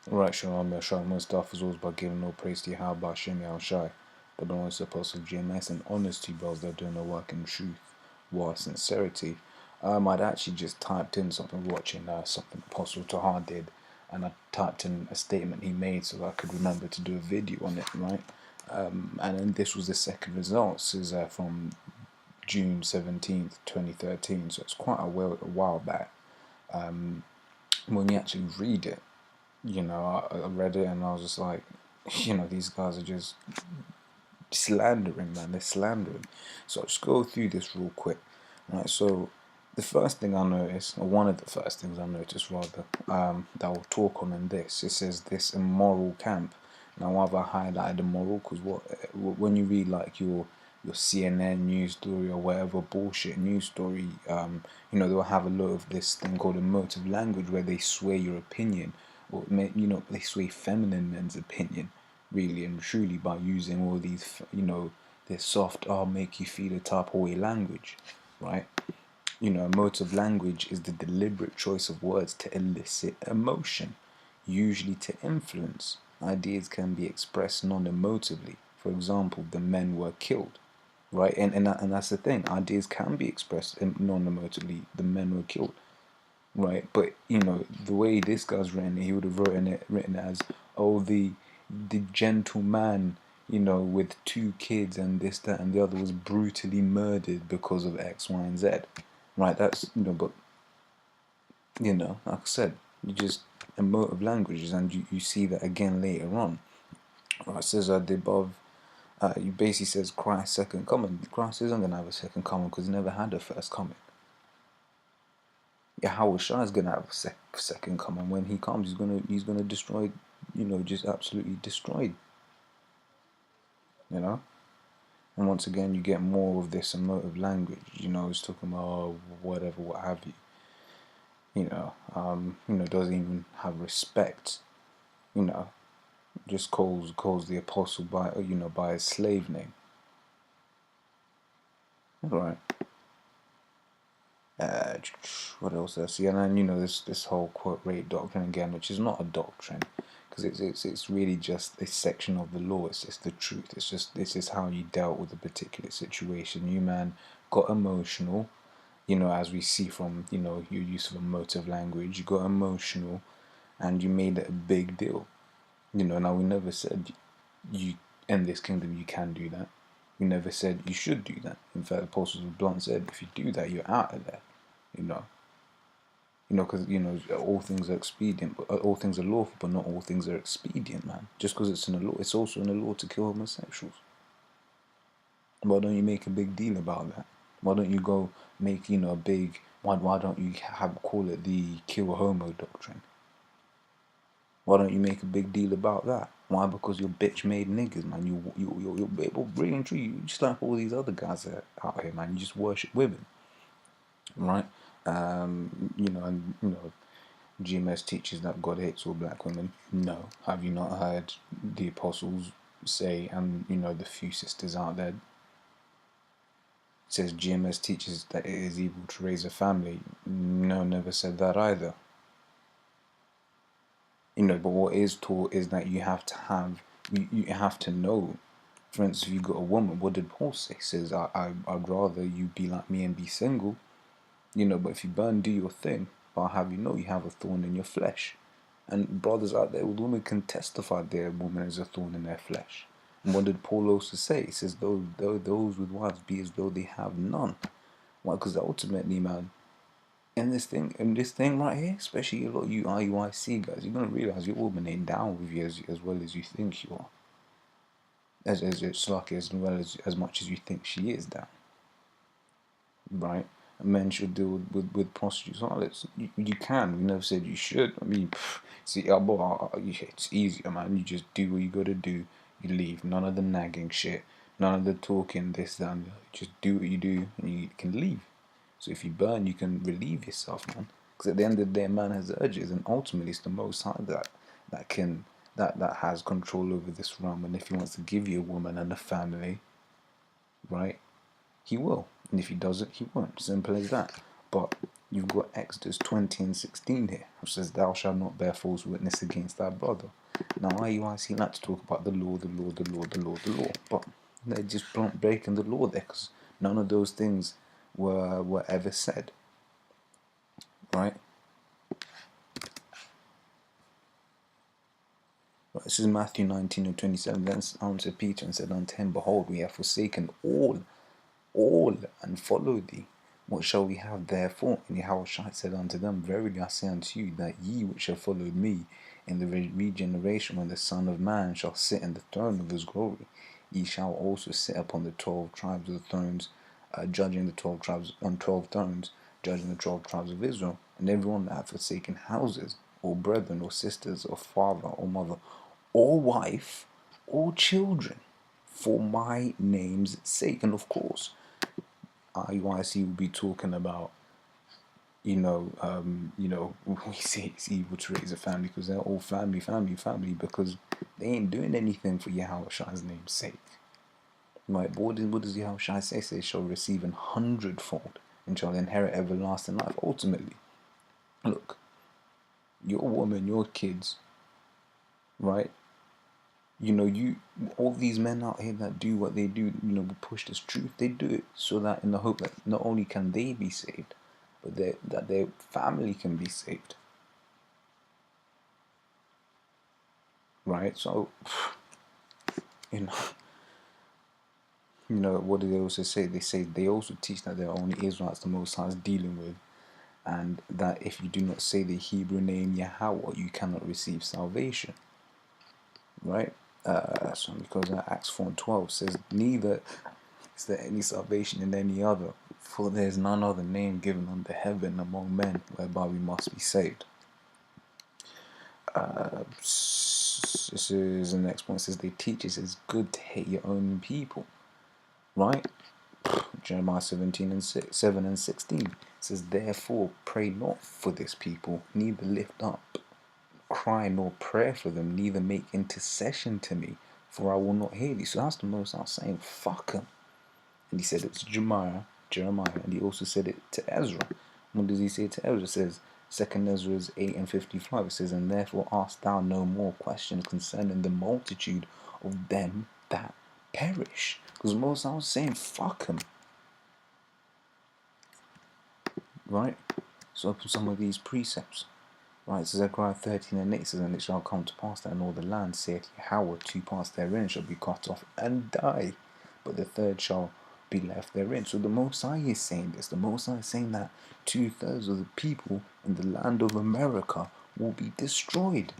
Right, Shalom Yashai Mustafa always by giving no praise to Yahweh Hashem Yahushai, but the ones apostle GMS and honesty bros that are doing the work in truth, war, sincerity. I'd actually just typed in something watching something Apostle Tahar did, and I typed in a statement he made so that I could remember to do a video on it, right? And then this was the second results, is from June 17th, 2013, so it's quite a while back. When you actually read it, I read it and I was just like, these guys are just slandering, man. They're slandering. So I'll just go through this real quick. Right, so the first thing I noticed, or one of the first things I noticed rather, that I'll talk on in this, it says this immoral camp. Now I've highlighted immoral because when you read like your CNN news story or whatever bullshit news story, they'll have a lot of this thing called emotive language where they sway your opinion, or they sway feminine men's opinion, really and truly, by using all these, this soft, I'll make you feel a type of way language, right? Emotive language is the deliberate choice of words to elicit emotion, usually to influence. Ideas can be expressed non-emotively. For example, the men were killed, right? And that's the thing. Ideas can be expressed non-emotively. The men were killed, right? But the way this guy's written it, he would have written it as, oh, the gentleman, with 2 kids and this, that, and the other was brutally murdered because of X, Y, and Z, right? That's but like I said, you just emotive languages, and you see that again later on. Right, it says the above. You basically says Christ's second coming. Christ isn't gonna have a second coming because he never had a first coming. Yahweh Shah is gonna have a second coming. When he comes, he's gonna destroy, just absolutely destroyed. And once again, you get more of this emotive language. It's talking about whatever, what have you. Doesn't even have respect. Just calls the apostle by his slave name. Right. What else? I see, and then this whole quote rate doctrine again, which is not a doctrine, because it's really just a section of the law. It's just the truth. It's just this is how you dealt with a particular situation. You man got emotional, as we see from your use of emotive language. You got emotional, and you made it a big deal. Now we never said you in this kingdom you can do that. We never said you should do that. In fact, the apostles of Blunt said if you do that, you're out of there. Because all things are expedient, but all things are lawful, but not all things are expedient, man. Just because it's in the law, it's also in the law to kill homosexuals. Why don't you make a big deal about that? Why don't you go make a big? Why don't you call it the kill homo doctrine? Why don't you make a big deal about that? Why? Because you're bitch made niggas, man. You're really and truly, you just like all these other guys that are out here, man. You just worship women, right? GMS teaches that God hates all black women. No, have you not heard the apostles say, and the few sisters out there? It says GMS teaches that it is evil to raise a family. No, never said that either. But what is taught is that you have to have, you have to know. For instance, if you got a woman, what did Paul say? He says, I'd rather you be like me and be single. But if you burn, do your thing. But I'll have you have a thorn in your flesh. And brothers out there with women can testify their woman is a thorn in their flesh. And what did Paul also say? He says, those with wives be as though they have none. Why? Because ultimately, man, in this thing right here, especially a lot of you IUIC guys, you're gonna realize your woman ain't down with you as well as you think you are. As lucky as well as much as you think she is down. Right? Men should deal with prostitutes. You can. We never said you should. I mean, it's easier, man. You just do what you gotta do. You leave. None of the nagging shit. None of the talking, this, that, and just do what you do, and you can leave. So if you burn, you can relieve yourself, man. Because at the end of the day, man has urges, and ultimately, it's the Most High that has control over this realm. And if He wants to give you a woman and a family, right, He will. And if He doesn't, He won't. Simple as that. But You've got Exodus 20 and 16 here, which says, "Thou shalt not bear false witness against thy brother." Now, IUIC like to talk about the law, the law, the law, the law, the law, but they're just breaking the law there, because none of those things were ever said, right? This is Matthew 19 and 27. Then answered Peter and said unto him, Behold, we have forsaken all, and followed thee. What shall we have therefore? And Yahushua said unto them, Verily I say unto you, that ye which have followed me in the regeneration, when the Son of Man shall sit in the throne of his glory, ye shall also sit upon the 12 tribes of the thrones, judging the 12 tribes on 12 thrones, judging the 12 tribes of Israel. And everyone that hath forsaken houses, or brethren, or sisters, or father, or mother, or wife, or children, for my name's sake. And of course, IUIC will be talking about, we say it's evil to raise a family because they're all family, because they ain't doing anything for Yahushua's name's sake. Right, but what does Yahushua say? They shall receive 100-fold and shall inherit everlasting life. Ultimately, look, your woman, your kids, right? All these men out here that do what they do, push this truth, they do it so that in the hope that not only can they be saved, but that their family can be saved. Right? So, what do they also say? They also teach that there are only Israelites the Most High is dealing with, and that if you do not say the Hebrew name Yahweh, you cannot receive salvation. Right? So because Acts 4:12 says, neither is there any salvation in any other, for there is none other name given under heaven among men whereby we must be saved. This is the next point. It says they teach us it's good to hate your own people. Right? Jeremiah 7 and 16 it says, Therefore pray not for this people, neither lift up cry nor prayer for them, neither make intercession to me, for I will not hear thee. So that's the Most High saying, fuck them. And he said it to Jeremiah, and he also said it to Ezra. What does he say to Ezra? It says, 2 Ezra 8 and 55, it says, And therefore ask thou no more questions concerning the multitude of them that perish. Because Moses was saying, fuck them. Right? So open some of these precepts. Right, so Zechariah 13 and 8 says, And it shall come to pass that in all the land, saith Yahweh, 2 parts therein shall be cut off and die, but the third shall be left therein. So the Most High is saying this. The Most High is saying that 2/3 of the people in the land of America will be destroyed.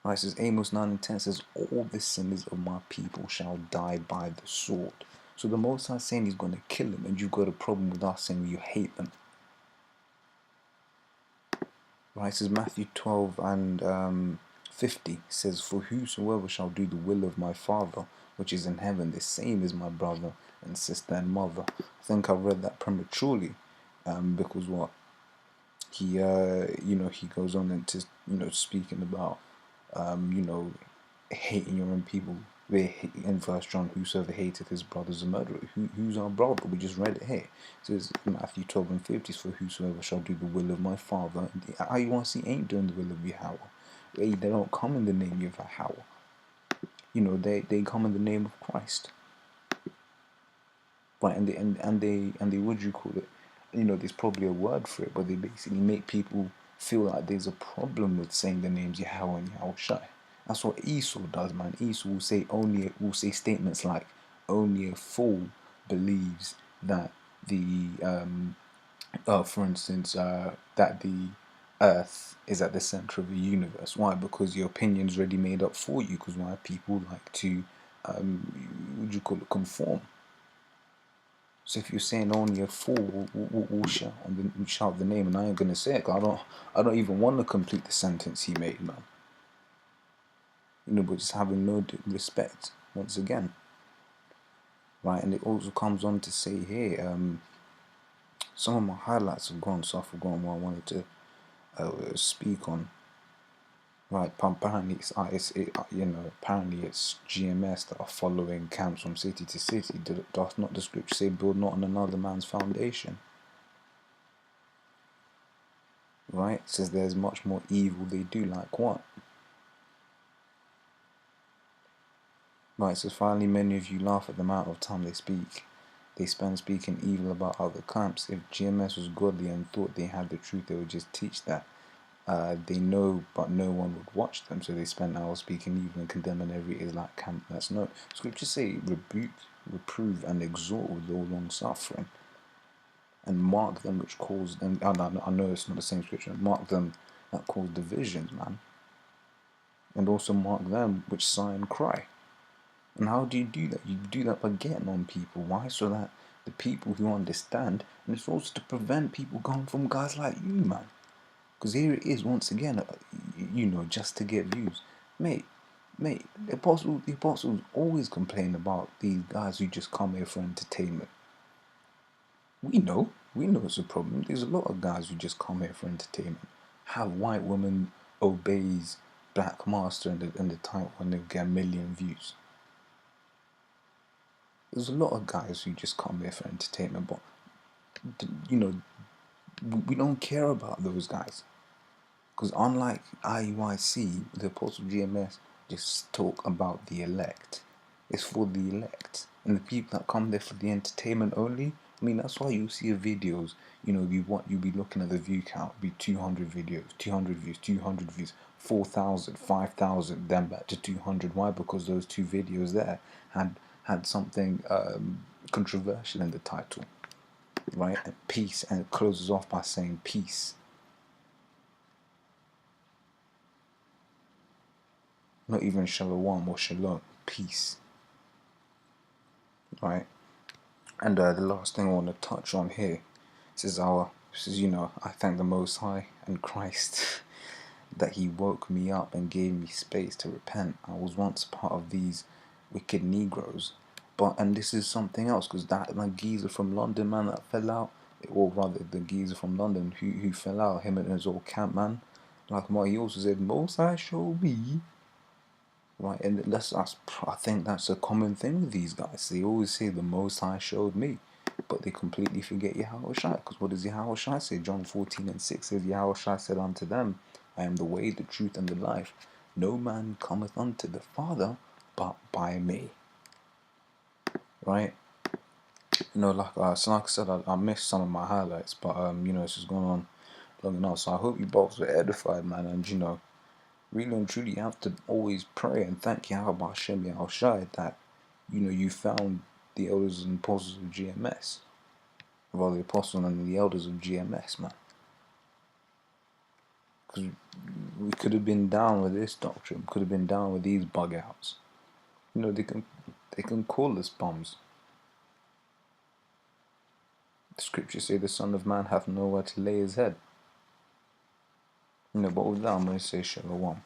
Right, it says Amos 9 and 10 says, All the sinners of my people shall die by the sword. So the Most High is saying he's going to kill them, and you've got a problem with us saying you hate them. Right, it says Matthew 12 and 50 says, For whosoever shall do the will of my Father which is in heaven, the same is my brother and sister and mother. I think I read that prematurely, because what he he goes on into speaking about hating your own people. In 1 John, whosoever hateth his brother is a murderer. Who's our brother? We just read it here. It says Matthew 12 and 50, For whosoever shall do the will of my Father. IUIC ain't doing the will of Yahweh. They don't come in the name of Yahweh. They come in the name of Christ. Right, and they what do you call it? There's probably a word for it, but they basically make people feel like there's a problem with saying the names Yahweh and Yahushai. That's what Esau does, man. Esau will say statements like, only a fool believes that for instance, that the earth is at the center of the universe. Why? Because your opinion's already made up for you. Because why? People like to, conform. So if you're saying only a fool will shout the name, and I ain't gonna say it, 'cause I don't even want to complete the sentence he made, man. But just having no respect once again, right? And it also comes on to say here, some of my highlights have gone, so I've forgotten what I wanted to speak on. Right, apparently apparently it's GMS that are following camps from city to city. Does not the scripture say, build not on another man's foundation? Right, it says there's much more evil they do, like what? Right, so finally many of you laugh at the amount of time they spend speaking evil about other camps. If GMS was godly and thought they had the truth, they would just teach that. They know, but no one would watch them, so they spend hours speaking evil and condemning every Israelite camp. That's no. Scriptures say, rebuke, reprove, and exhort with all long suffering, and mark them which cause them. I know it's not the same scripture. Mark them that cause divisions, man, and also mark them which sigh and cry. And how do you do that? You do that by getting on people. Why? So that the people who understand, and it's also to prevent people going from guys like you, man. Because here it is once again, just to get views, mate. The apostles always complain about these guys who just come here for entertainment. We know it's a problem. There's a lot of guys who just come here for entertainment. Have white woman obeys black master in the title and they get 1,000,000 views. There's a lot of guys who just come here for entertainment, but we don't care about those guys. Because unlike IUIC, the Apostle GMS just talk about the elect. It's for the elect. And the people that come there for the entertainment only, I mean, that's why you see videos, you'll be looking at the view count, be 200 videos, 200 views, 200 views, 4,000, 5,000, then back to 200. Why? Because those two videos there had something controversial in the title, right? And peace, and it closes off by saying peace. Not even shalom or shalom, peace, right? And the last thing I want to touch on here is I thank the Most High and Christ that He woke me up and gave me space to repent. I was once part of these wicked Negroes, and this is something else, because that geezer from London, man, that fell out, or rather the geezer from London who fell out, him and his old camp, man. Like what he also said, Most High showed me. Right, and I think that's a common thing with these guys. They always say the Most High showed me, but they completely forget Yahweh Shai. Because what does Yahweh Shai say? John 14:6 says, Yahweh Shai said unto them, I am the way, the truth, and the life. No man cometh unto the Father but by me. Right? Like I said, I missed some of my highlights, but it's just going on long enough. So I hope you both were edified, man, and really and truly, you have to always pray and thank Yahweh Hashem Yahushai that you found the elders and apostles of GMS, well, the apostles and the elders of GMS, man. Because we could have been down with this doctrine, could have been down with these bug outs. They can call us bums. The scriptures say the Son of Man hath nowhere to lay his head. But with that, I'm going to say shalom.